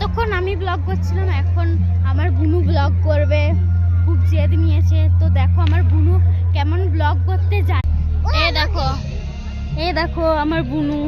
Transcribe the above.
এতক্ষণ আমি ব্লগ করছিলাম, এখন আমার বুনু ব্লগ করবে, খুব জেদ নিয়েছে। তো দেখো আমার বুনু কেমন ব্লগ করতে যায়। এই দেখো আমার বুনু।